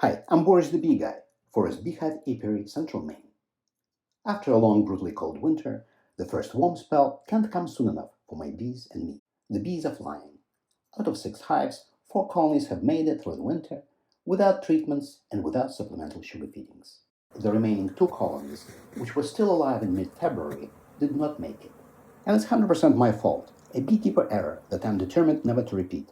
Hi, I'm Boris the Bee Guy, Forest Beehive Apiary, Central Maine. After a long, brutally cold winter, the first warm spell can't come soon enough for my bees and me. The bees are flying. Out of 6 hives, 4 colonies have made it through the winter without treatments and without supplemental sugar feedings. The remaining 2 colonies, which were still alive in mid-February, did not make it. And it's 100% my fault, a beekeeper error that I'm determined never to repeat.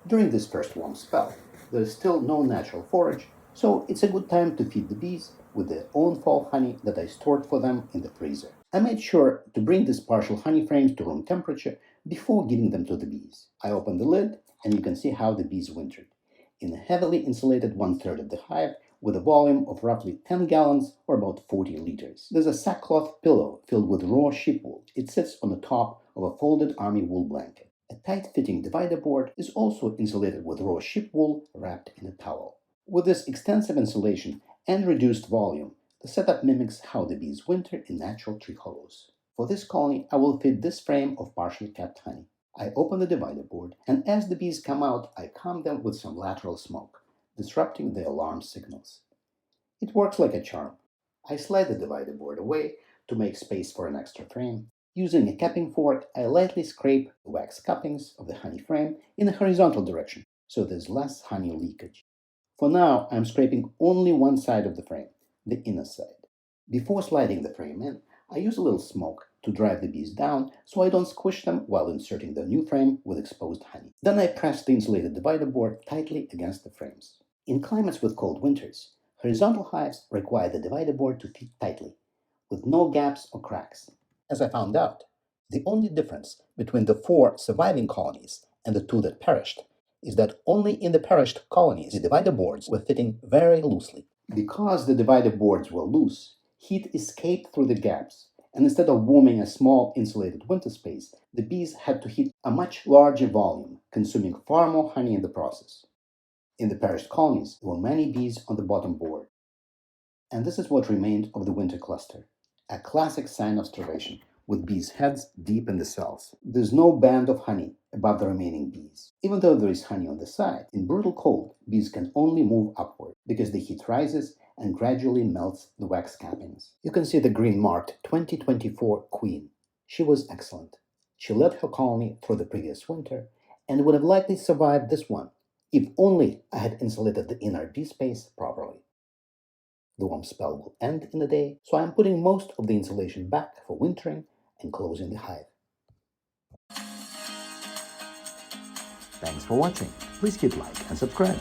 During this first warm spell, there is still no natural forage, so it's a good time to feed the bees with their own fall honey that I stored for them in the freezer. I made sure to bring these partial honey frames to room temperature before giving them to the bees. I opened the lid, and you can see how the bees wintered. In a heavily insulated 1/3 of the hive with a volume of roughly 10 gallons or about 40 liters. There's a sackcloth pillow filled with raw sheep wool. It sits on the top of a folded army wool blanket. A tight-fitting divider board is also insulated with raw sheep wool wrapped in a towel. With this extensive insulation and reduced volume, the setup mimics how the bees winter in natural tree hollows. For this colony, I will feed this frame of partially capped honey. I open the divider board, and as the bees come out, I calm them with some lateral smoke, disrupting the alarm signals. It works like a charm. I slide the divider board away to make space for an extra frame. Using a capping fork, I lightly scrape the wax cuppings of the honey frame in a horizontal direction, so there's less honey leakage. For now, I'm scraping only one side of the frame, the inner side. Before sliding the frame in, I use a little smoke to drive the bees down so I don't squish them while inserting the new frame with exposed honey. Then I press the insulated divider board tightly against the frames. In climates with cold winters, horizontal hives require the divider board to fit tightly, with no gaps or cracks. As I found out, the only difference between the 4 surviving colonies and the 2 that perished is that only in the perished colonies the divider boards were fitting very loosely. Because the divider boards were loose, heat escaped through the gaps, and instead of warming a small insulated winter space, the bees had to heat a much larger volume, consuming far more honey in the process. In the perished colonies, there were many bees on the bottom board. And this is what remained of the winter cluster, a classic sign of starvation, with bees' heads deep in the cells. There's no band of honey above the remaining bees. Even though there is honey on the side, in brutal cold, bees can only move upward because the heat rises and gradually melts the wax cappings. You can see the green marked 2024 queen. She was excellent. She led her colony through the previous winter and would have likely survived this one, if only I had insulated the inner bee space properly. The warm spell will end in a day, so I am putting most of the insulation back for wintering and closing the hive. Thanks for watching. Please hit like and subscribe.